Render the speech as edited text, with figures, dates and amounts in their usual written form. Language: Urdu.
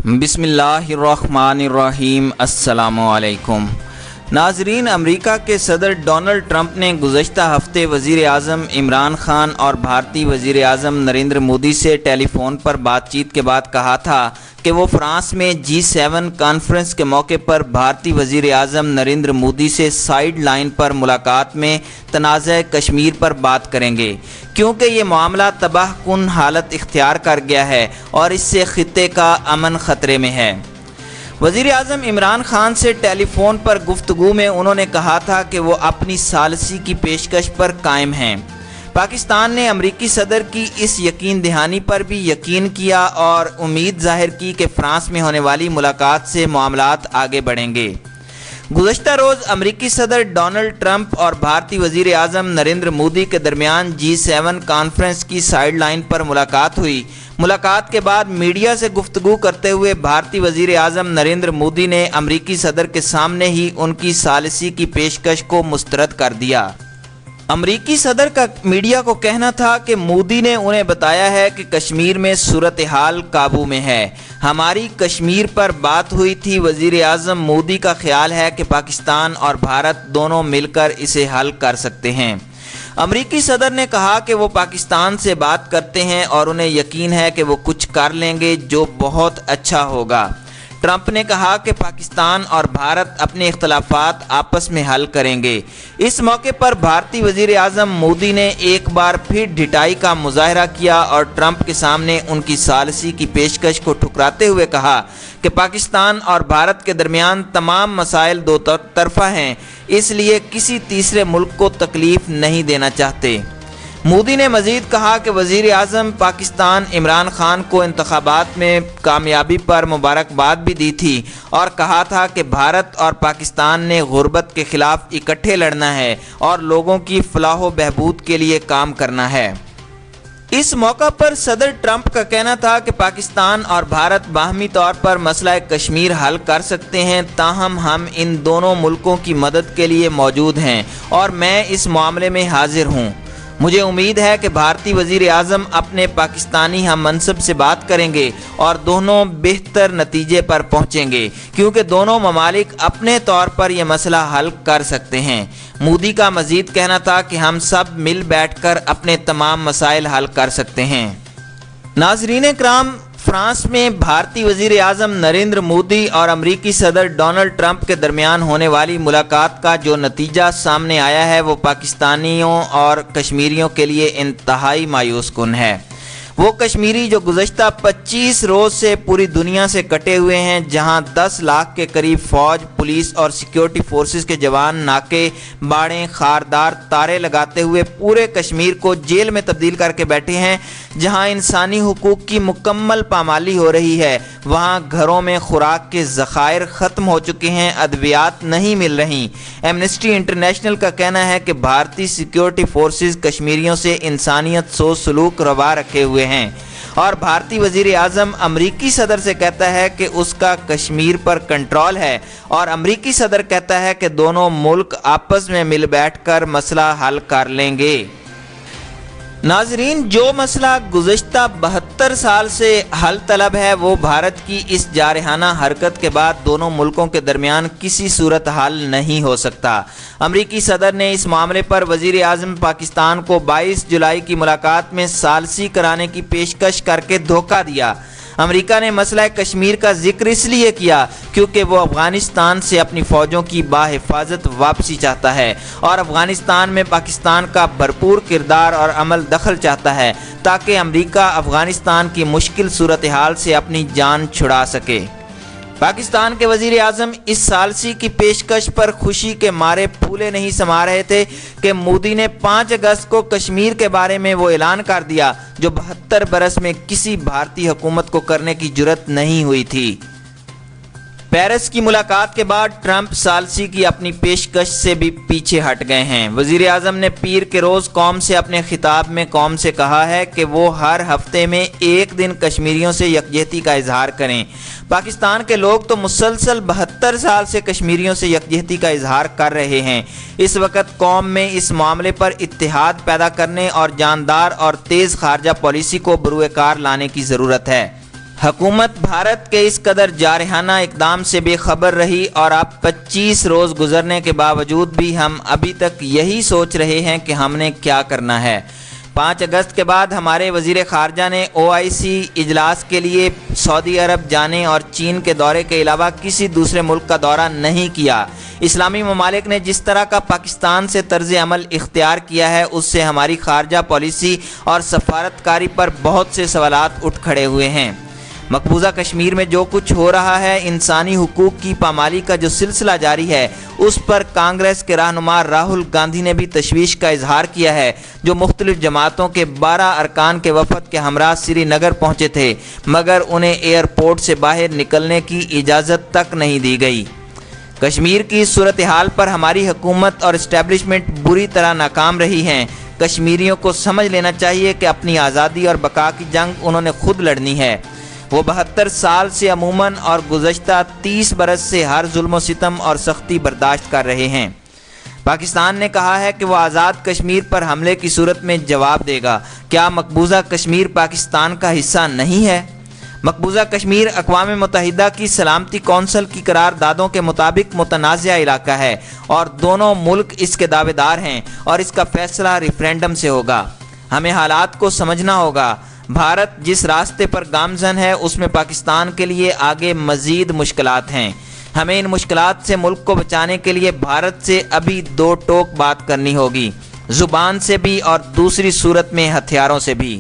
بسم اللہ الرحمن الرحیم۔ السلام علیکم ناظرین، امریکہ کے صدر ڈونلڈ ٹرمپ نے گزشتہ ہفتے وزیر اعظم عمران خان اور بھارتی وزیر اعظم نریندر مودی سے ٹیلی فون پر بات چیت کے بعد کہا تھا کہ وہ فرانس میں G7 کانفرنس کے موقع پر بھارتی وزیر اعظم نریندر مودی سے سائیڈ لائن پر ملاقات میں تنازع کشمیر پر بات کریں گے، کیونکہ یہ معاملہ تباہ کن حالت اختیار کر گیا ہے اور اس سے خطے کا امن خطرے میں ہے۔ وزیر اعظم عمران خان سے ٹیلی فون پر گفتگو میں انہوں نے کہا تھا کہ وہ اپنی ثالثی کی پیشکش پر قائم ہیں۔ پاکستان نے امریکی صدر کی اس یقین دہانی پر بھی یقین کیا اور امید ظاہر کی کہ فرانس میں ہونے والی ملاقات سے معاملات آگے بڑھیں گے۔ گزشتہ روز امریکی صدر ڈونلڈ ٹرمپ اور بھارتی وزیر اعظم نریندر مودی کے درمیان G7 کانفرنس کی سائیڈ لائن پر ملاقات ہوئی۔ ملاقات کے بعد میڈیا سے گفتگو کرتے ہوئے بھارتی وزیر اعظم نریندر مودی نے امریکی صدر کے سامنے ہی ان کی ثالثی کی پیشکش کو مسترد کر دیا۔ امریکی صدر کا میڈیا کو کہنا تھا کہ مودی نے انہیں بتایا ہے کہ کشمیر میں صورتحال قابو میں ہے، ہماری کشمیر پر بات ہوئی تھی۔ وزیر اعظم مودی کا خیال ہے کہ پاکستان اور بھارت دونوں مل کر اسے حل کر سکتے ہیں۔ امریکی صدر نے کہا کہ وہ پاکستان سے بات کرتے ہیں اور انہیں یقین ہے کہ وہ کچھ کر لیں گے جو بہت اچھا ہوگا۔ ٹرمپ نے کہا کہ پاکستان اور بھارت اپنے اختلافات آپس میں حل کریں گے۔ اس موقع پر بھارتی وزیر اعظم مودی نے ایک بار پھر ڈٹائی کا مظاہرہ کیا اور ٹرمپ کے سامنے ان کی ثالثی کی پیشکش کو ٹھکراتے ہوئے کہا کہ پاکستان اور بھارت کے درمیان تمام مسائل دو طرفہ ہیں، اس لیے کسی تیسرے ملک کو تکلیف نہیں دینا چاہتے۔ مودی نے مزید کہا کہ وزیر اعظم پاکستان عمران خان کو انتخابات میں کامیابی پر مبارکباد بھی دی تھی اور کہا تھا کہ بھارت اور پاکستان نے غربت کے خلاف اکٹھے لڑنا ہے اور لوگوں کی فلاح و بہبود کے لیے کام کرنا ہے۔ اس موقع پر صدر ٹرمپ کا کہنا تھا کہ پاکستان اور بھارت باہمی طور پر مسئلہ کشمیر حل کر سکتے ہیں، تاہم ہم ان دونوں ملکوں کی مدد کے لیے موجود ہیں اور میں اس معاملے میں حاضر ہوں۔ مجھے امید ہے کہ بھارتی وزیر اعظم اپنے پاکستانی ہم منصب سے بات کریں گے اور دونوں بہتر نتیجے پر پہنچیں گے، کیونکہ دونوں ممالک اپنے طور پر یہ مسئلہ حل کر سکتے ہیں۔ مودی کا مزید کہنا تھا کہ ہم سب مل بیٹھ کر اپنے تمام مسائل حل کر سکتے ہیں۔ ناظرین کرام، فرانس میں بھارتی وزیر اعظم نریندر مودی اور امریکی صدر ڈونلڈ ٹرمپ کے درمیان ہونے والی ملاقات کا جو نتیجہ سامنے آیا ہے وہ پاکستانیوں اور کشمیریوں کے لیے انتہائی مایوس کن ہے۔ وہ کشمیری جو گزشتہ 25 روز سے پوری دنیا سے کٹے ہوئے ہیں، جہاں 10 لاکھ کے قریب فوج، پولیس اور سیکیورٹی فورسز کے جوان ناکے، باڑیں، خاردار تارے لگاتے ہوئے پورے کشمیر کو جیل میں تبدیل کر کے بیٹھے ہیں، جہاں انسانی حقوق کی مکمل پامالی ہو رہی ہے، وہاں گھروں میں خوراک کے ذخائر ختم ہو چکے ہیں، ادویات نہیں مل رہی۔ ایمنسٹی انٹرنیشنل کا کہنا ہے کہ بھارتی سیکیورٹی فورسز کشمیریوں سے انسانیت سو سلوک روا رکھے ہوئے ہیں، اور بھارتی وزیر اعظم امریکی صدر سے کہتا ہے کہ اس کا کشمیر پر کنٹرول ہے، اور امریکی صدر کہتا ہے کہ دونوں ملک آپس میں مل بیٹھ کر مسئلہ حل کر لیں گے۔ ناظرین، جو مسئلہ گزشتہ 72 سال سے حل طلب ہے وہ بھارت کی اس جارحانہ حرکت کے بعد دونوں ملکوں کے درمیان کسی صورت حل نہیں ہو سکتا۔ امریکی صدر نے اس معاملے پر وزیر اعظم پاکستان کو 22 جولائی کی ملاقات میں ثالثی کرانے کی پیشکش کر کے دھوکہ دیا۔ امریکہ نے مسئلہ کشمیر کا ذکر اس لیے کیا کیونکہ وہ افغانستان سے اپنی فوجوں کی باحفاظت واپسی چاہتا ہے اور افغانستان میں پاکستان کا بھرپور کردار اور عمل دخل چاہتا ہے، تاکہ امریکہ افغانستان کی مشکل صورتحال سے اپنی جان چھڑا سکے۔ پاکستان کے وزیر اعظم اس ثالثی کی پیشکش پر خوشی کے مارے پھولے نہیں سما رہے تھے کہ مودی نے 5 اگست کو کشمیر کے بارے میں وہ اعلان کر دیا جو 72 برس میں کسی بھارتی حکومت کو کرنے کی جرت نہیں ہوئی تھی۔ پیرس کی ملاقات کے بعد ٹرمپ ثالثی کی اپنی پیشکش سے بھی پیچھے ہٹ گئے ہیں۔ وزیر اعظم نے پیر کے روز قوم سے اپنے خطاب میں قوم سے کہا ہے کہ وہ ہر ہفتے میں ایک دن کشمیریوں سے یکجہتی کا اظہار کریں۔ پاکستان کے لوگ تو مسلسل 72 سال سے کشمیریوں سے یکجہتی کا اظہار کر رہے ہیں۔ اس وقت قوم میں اس معاملے پر اتحاد پیدا کرنے اور جاندار اور تیز خارجہ پالیسی کو بروئے کار لانے کی ضرورت ہے۔ حکومت بھارت کے اس قدر جارحانہ اقدام سے بے خبر رہی اور اب 25 روز گزرنے کے باوجود بھی ہم ابھی تک یہی سوچ رہے ہیں کہ ہم نے کیا کرنا ہے۔ 5 اگست کے بعد ہمارے وزیر خارجہ نے OIC اجلاس کے لیے سعودی عرب جانے اور چین کے دورے کے علاوہ کسی دوسرے ملک کا دورہ نہیں کیا۔ اسلامی ممالک نے جس طرح کا پاکستان سے طرز عمل اختیار کیا ہے اس سے ہماری خارجہ پالیسی اور سفارتکاری پر بہت سے سوالات اٹھ کھڑے ہوئے ہیں۔ مقبوضہ کشمیر میں جو کچھ ہو رہا ہے، انسانی حقوق کی پامالی کا جو سلسلہ جاری ہے، اس پر کانگریس کے رہنما راہل گاندھی نے بھی تشویش کا اظہار کیا ہے، جو مختلف جماعتوں کے 12 ارکان کے وفد کے ہمراہ سری نگر پہنچے تھے، مگر انہیں ایئرپورٹ سے باہر نکلنے کی اجازت تک نہیں دی گئی۔ کشمیر کی صورتحال پر ہماری حکومت اور اسٹیبلشمنٹ بری طرح ناکام رہی ہیں۔ کشمیریوں کو سمجھ لینا چاہیے کہ اپنی آزادی اور بقا کی جنگ انہوں نے خود لڑنی ہے۔ وہ 72 سال سے عموماً اور گزشتہ 30 برس سے ہر ظلم و ستم اور سختی برداشت کر رہے ہیں۔ پاکستان نے کہا ہے کہ وہ آزاد کشمیر پر حملے کی صورت میں جواب دے گا۔ کیا مقبوضہ کشمیر پاکستان کا حصہ نہیں ہے؟ مقبوضہ کشمیر اقوام متحدہ کی سلامتی کونسل کی قراردادوں کے مطابق متنازع علاقہ ہے اور دونوں ملک اس کے دعوے دار ہیں اور اس کا فیصلہ ریفرینڈم سے ہوگا۔ ہمیں حالات کو سمجھنا ہوگا۔ بھارت جس راستے پر گامزن ہے اس میں پاکستان کے لیے آگے مزید مشکلات ہیں۔ ہمیں ان مشکلات سے ملک کو بچانے کے لیے بھارت سے ابھی 2 ٹوک بات کرنی ہوگی، زبان سے بھی اور دوسری صورت میں ہتھیاروں سے بھی۔